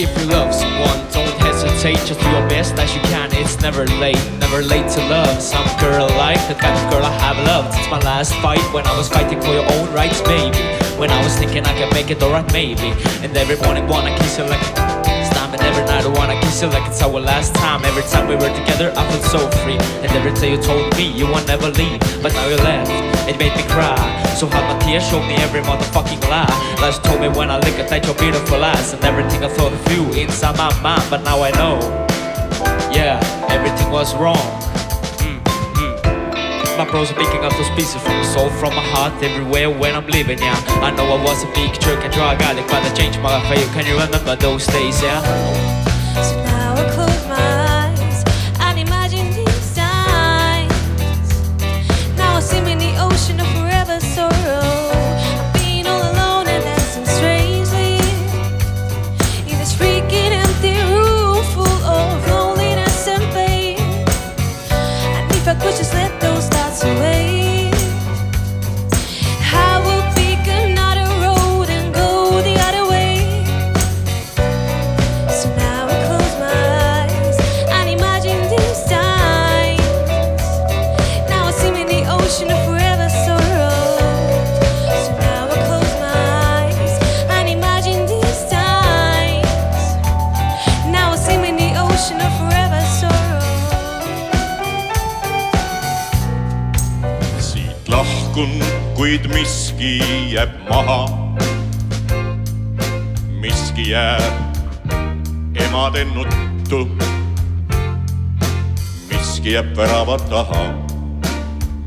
If you love someone, don't hesitate, just do your best as you can. It's never late to love. Some girl like that kind of girl I have loved. It's my last fight when I was fighting for your own rights, baby. When I was thinking I could make it alright, maybe. And every morning wanna kiss you like and every night I wanna kiss you like it's our last time. Every time we were together I felt so free. And every day you told me you would never leave, but now you left, it made me cry. So hard my tears showed me every motherfucking lie. Lies told me when I look at your beautiful eyes. And everything I thought of you inside my mind. But now I know, yeah, everything was wrong. My bros are picking up those pieces from the soul, from my heart, everywhere when I'm living, yeah. I know I was a big jerk and drug addict, but I changed my life. Can you remember those days, yeah? So now I close my eyes and imagine these times. Now I swim in the ocean of forever sorrow. I've been all alone and dancing strangely in this freaking empty room full of loneliness and pain. And if I could just let those thoughts away, I would pick another road and go the other way. So now I close my eyes and imagine these times. Now I swim in the ocean of forever sorrow. So now I close my eyes and imagine these times. Now I swim in the ocean of forever sorrow. Siit lahkun, kuid miski jääb maha. Miski jääb emade nuttu. Miski jääb värava taha.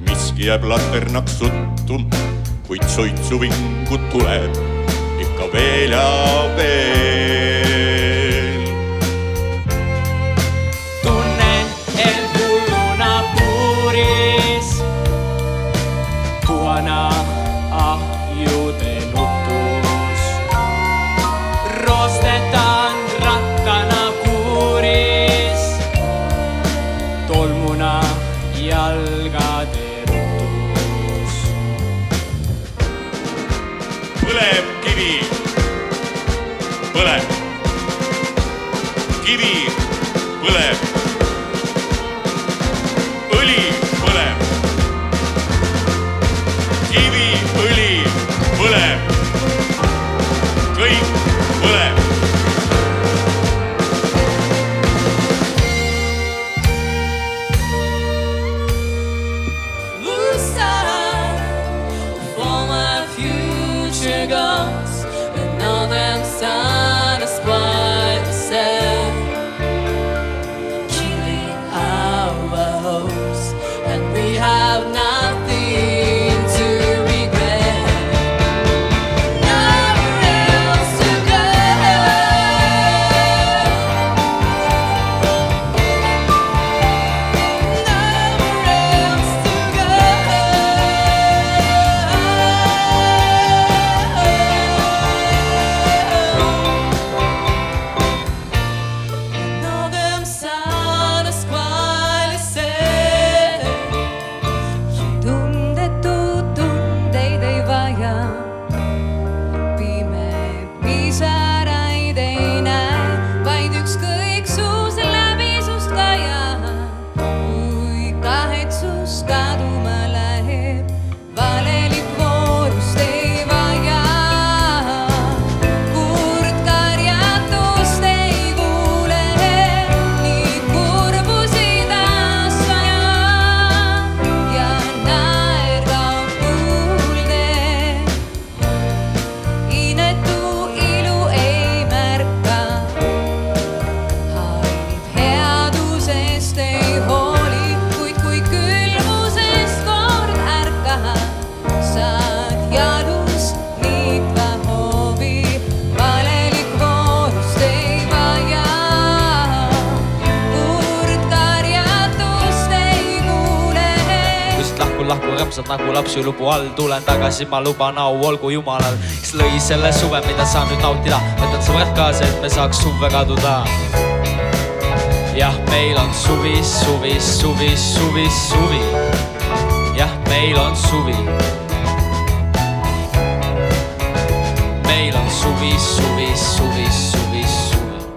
Miski jääb laternaks suttu, kuid soitsuvingu tuleb ikka veel ja veel. Tunnen el kulluna puuris, puhana ahjude nutus. Rostetaan rattana kuuris, tolmuna jalgade rutus. Põleb kivi, põleb. Kivi põleb. Õli põleb. Kivi, õli põleb. Kõik põleb. Lose sight of all my future goals, and all them satisfied myself, killing our hopes, and we have nothing to regret. Nowhere else to go. Nowhere else to go. And all them sanas quali say, tundetud tundeid ei vaja. Pime pisaraid ei näe, vaid ükskõiksus läbi sust kajab. Kui kahetsus kaduma läheb, valelik voorust ei vaja. Kurt karjatust ei kuule, nii kurbusi taas ajab ja naer kaob kuulde. Inetu ilu ei märka, haid headusest ei hooli, kuid kui külmusest kord ärkad, saad jalust niitva hoovi. Valelik voorust ei vaja, kurt karjatust ei kuule. Just lahku rõmsad nagu laps jõulupu all. Tulen tagasi, ma luban au olgu Jumalal, kes lõi selle suve, mida saan nüüd nautida. Võtan sõbrad kaasa, et me saaks suve kaduda. Jah, meil on suvi, suvi, suvi, suvi, suvi. Jah, meil on suvi. Meil on suvi, suvi, suvi, suvi, suvi.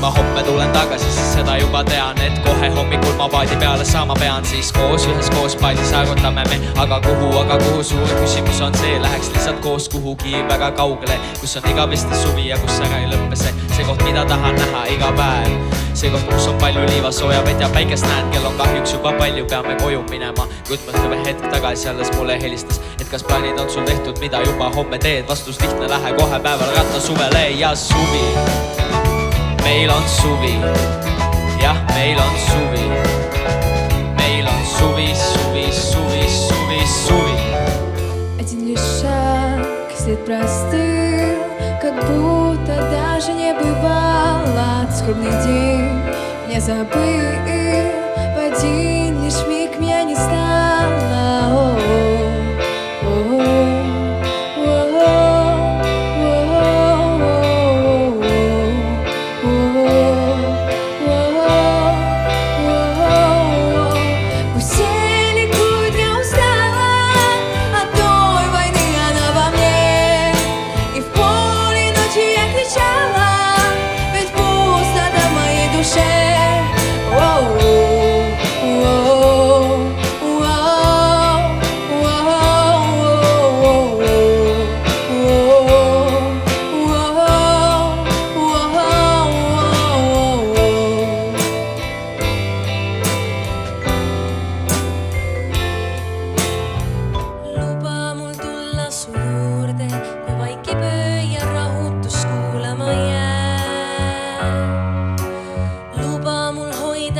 ma homme tulen tagasi, siis seda juba tean, et kohe hommikul ma paadi peale saama pean. Siis koos üheskoos paadi saagutame me, aga kuhu suur küsimus on see, läheks lihtsalt koos kuhugi väga kaugele, kus on igavesti suvi ja kus ära ei lõppe see koht, mida tahan näha iga päev. See koht, kus on palju liiva, sooja vett ja päikest näen, kell on kahjuks juba palju, peame koju minema. Kuid mõtleme hetk tagasi alles mulle helistas, et kas plaanid on sul tehtud, mida juba homme teed. Vastus lihtne, lähe kohe päeval ratta suvele ja suvi. Meil on suvi, jah, meil on suvi. Meil on suvi, suvi, suvi, suvi, suvi. Один лишь шаг, след простыл, как будто даже не бывало. Скромный день не забыл, в один лишь миг меня не стало.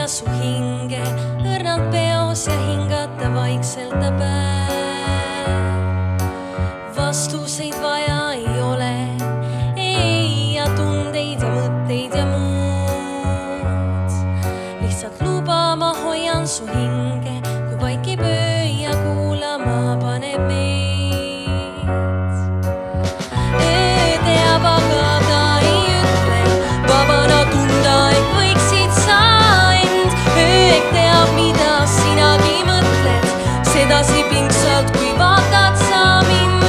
Su hinge õrnalt peos ja hingata vaikselt ta päev. Vastuseid vaja ei ole, ei ja tundeid ja mõtteid ja muud. Lihtsalt luba ma hoian su hinge, kui vaikib öö ja kuulama paneb meid. Öö teab, aga ta ei ütle, vabana tunda, et võiksid sa teab, mida sinagi mõtled, sedasi pingsalt, kui vaatad sa mind.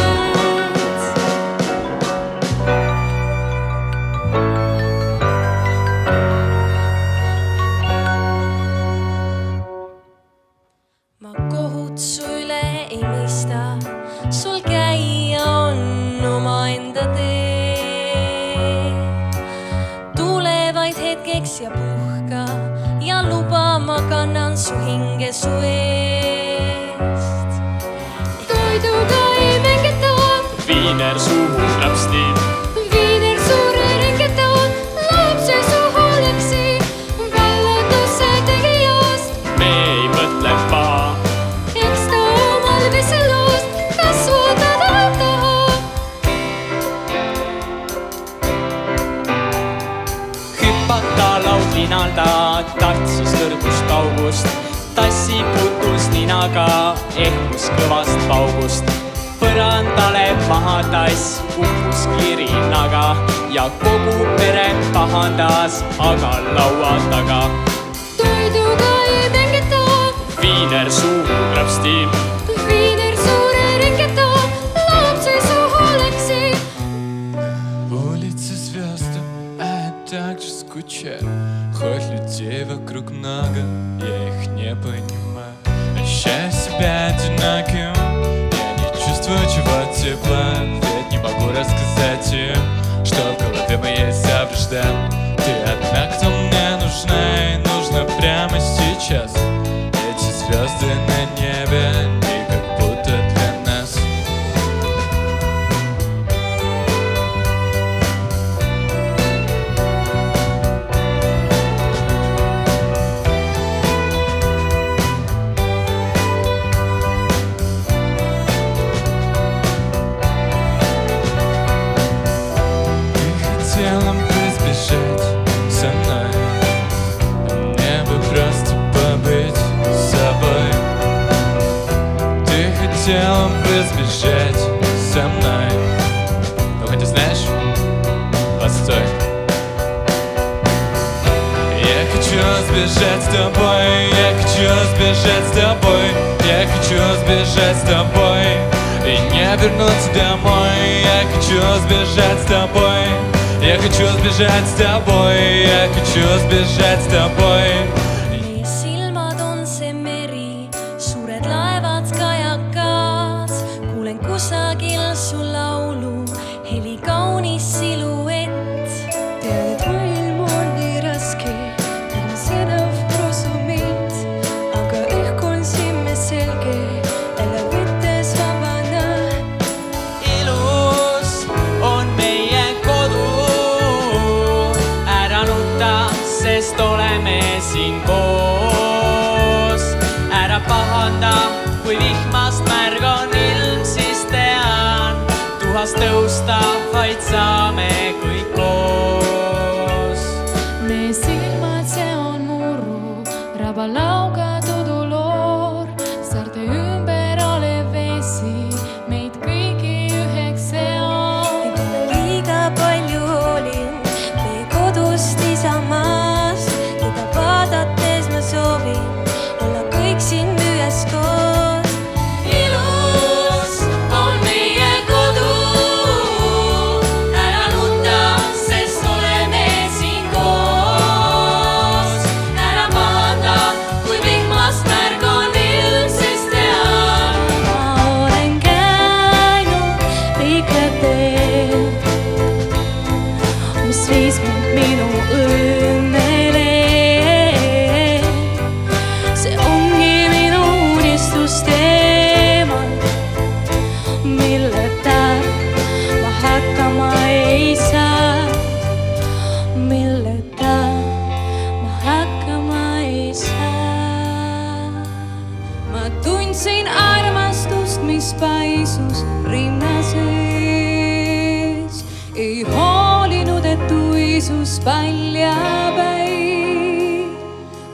Ma kohut su üle ei mõista, sul käia on omaenda tee. Tule vaid hetkeks ja puhka ja luba, ma kannan su hinge su eest. Toiduga ei mängita, viiner suhu krapsti. Viiner suure ringeta, lapse su hooleks. Vallatuse tegijast me ei mõtle paha, eks ta omal veselust kasvatada taha. Hüpata laudlinalda Tartsust kõrgust kaugust, tassi putus ninaga ehmus kõvast paugust. Põrandale maha tass uppus kirinaga ja kogu pere pahandas, aga laua taga. Toiduga ei mängita, viiner suhu krapsti. Viiner suure ringeta, lapse su hooleks. Улицы звезды, а я также скучаю. Хоть людей вокруг много, я их не понимаю. Ощущаю себя одиноким, я не чувствую чего тепла. Ведь не могу рассказать им, что в голове моей завжда. Ты одна, кто мне нужна, и нужна прямо сейчас. Эти звезды на небе, они как будто для нас. Хотела бы сбежать со мной, мне бы просто побыть с собой. Ты хотела бы сбежать со мной, ну хотя знаешь, постой. Я хочу сбежать с тобой, я хочу сбежать с тобой, я хочу сбежать с тобой и не вернуться домой. Я хочу сбежать с тобой, я Я хочу сбежать с тобой, я хочу сбежать с тобой. Meie silmad on see meri, suured laevad, kajakad. Kuulen kusagil su laulu, heli kaunis siluett. Tean, et maailm on nii raske, ilma sõnav prosumeid. Aga õhk on silme selge, jälle võttes vabana. Ilus on meie kodu, ära nuta, sest oleme siin koos. Ära pahanda, kui vihmast märg on ilm, siis tean, tuhast tõusta vaid saame kõik koos. Meie silmad, see on muru, rabalauga tuduloor. Saarte ümber olev vesi, meid kõigi üheks seab. Liiga palju hoolin meie kodust isamaast, keda vaadates ma soovin olla kõik siin üheskoos. Ilus on meie kodu, ära nuta, sest oleme siin koos. Ära pahanda, kui vihmast märg on ilm, sest tean, ma olen käinud pikad teed, mis viis mind minu õnnele. See ongi minu unistuste eemal, milleta ma hakkama ei saa. Milleta ma hakkama ei saa. Ma tundsin armastust, mis paisus rinna sees. Ei hoolinud, et tuisus paljapäi.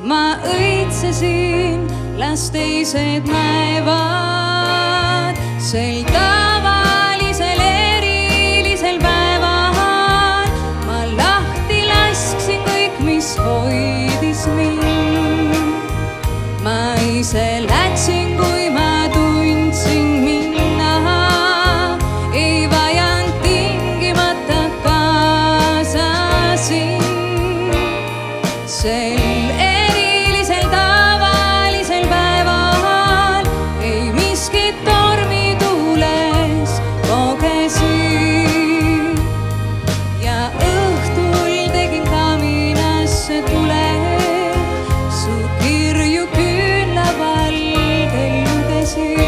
Ma õitsesin, las teised näevad. Sel tavalisel erilisel päeval ma lahti lasksin kõik, mis hoidis mind. Ma ise läksin, kui ma tundsin minna. Ei vajanud tingimata kaasa sind. Sel erilisel tavalisel päeval ei miskit tormituules kogesin. Ja õhtul tegin kaminasse tule, su kirju küünlavalgel lugesin.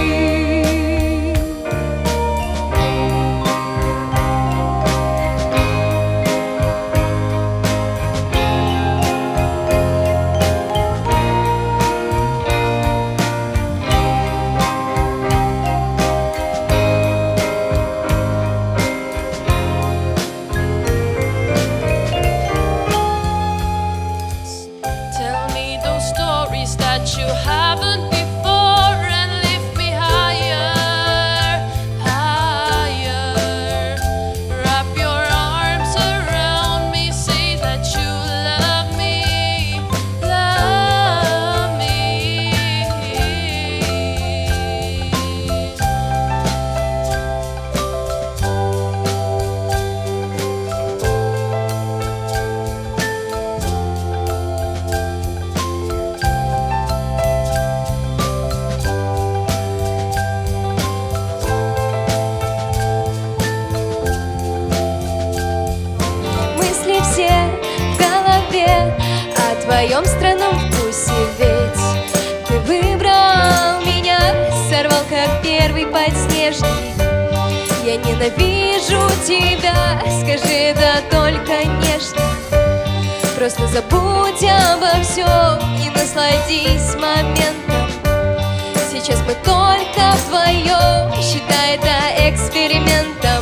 Tell me those stories that you haven't before and lift me higher, higher. Wrap your arms around me, say that you love me, love me. Мысли все в голове о твоем странном вкусе, ведь ты выбрал меня, сорвал как первый подснежник. Я ненавижу тебя, скажи это только нежно. Просто забудь обо всем и насладись моментом. Сейчас мы только вдвоем, считай это экспериментом.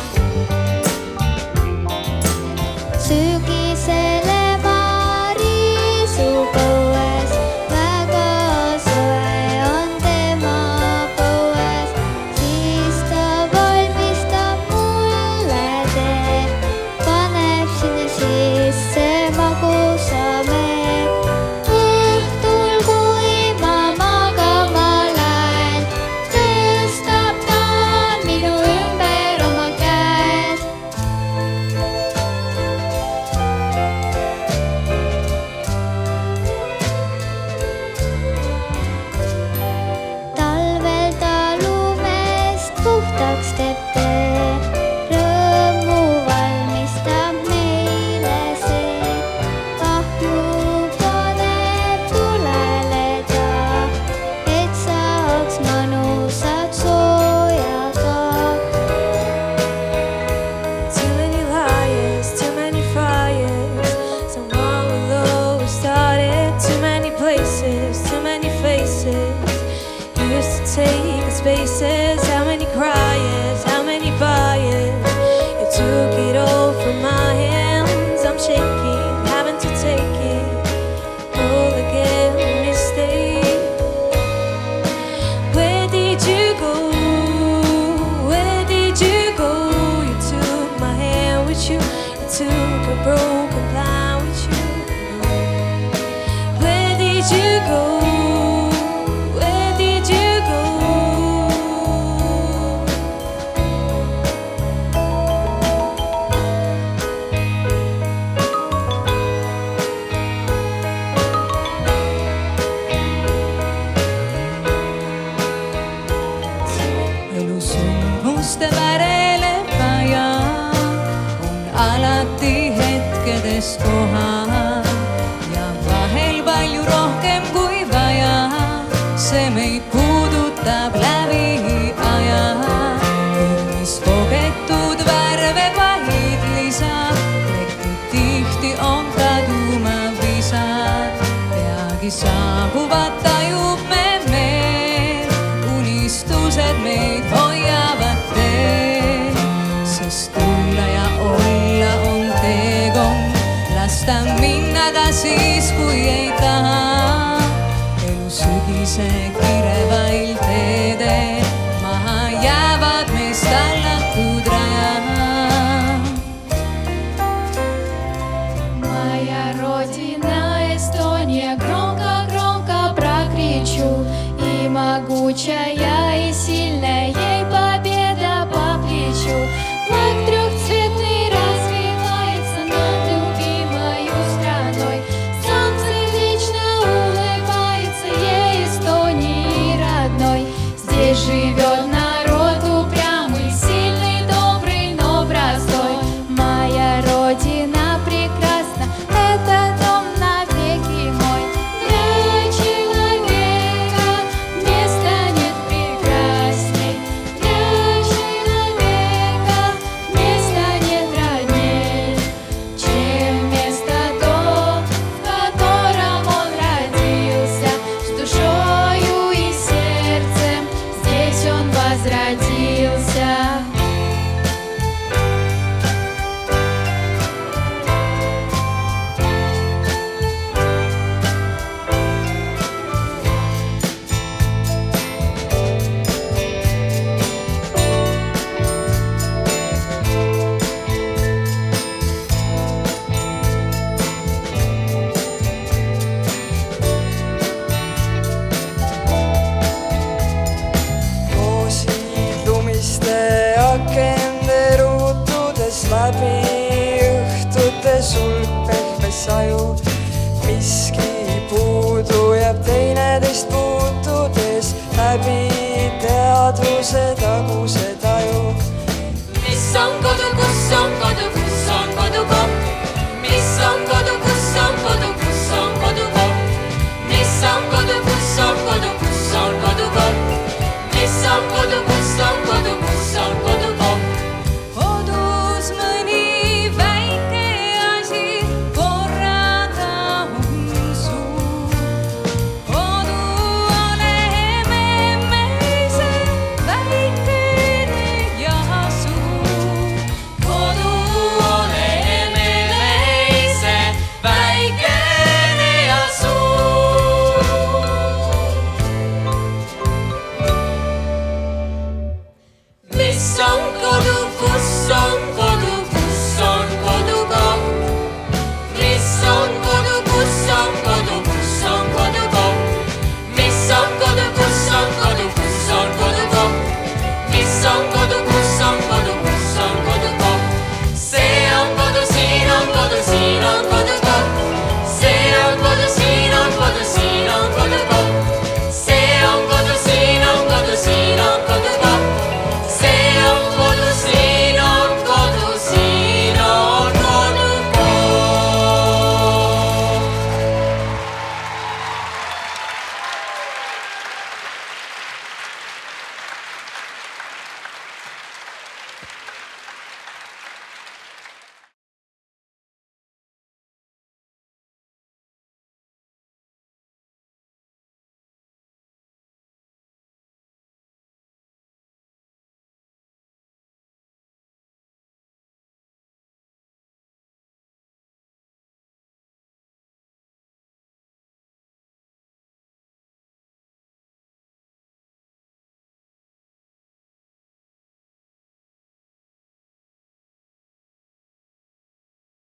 Sügisele Marisu põues, väga soe on tema põues. Siis ta valmistab mulle tee, paneb sinna sisse magusa mee. Õhtul, kui ma magama lähen, tõstab ta minu ümber oma spaces, how many cries, how many fires. You took it all from my hands. I'm shaking, having to take it all again. Mistake. Where did you go? Where did you go? You took my hand with you. You took a broken plan with you. Where did you go? Where did you go? Elusündmuste värelevaja on alati hetkedes kohal ja vahel palju rohkem kui vaja. See meid puudutab läbi aja, mis kogetud värve vaid lisab. Lektud tihti on kaduma visad, peagi saabuvad tajub me meel. Unistused meid hoiavad teel, sest tulla ja olla on teekond. Lasta minna ka siis, kui ei taha. Elu sügise kirevail teedel maha jäävad meist tallatud raja. Моя родина Эстония, громко-громко прокричу, и могучая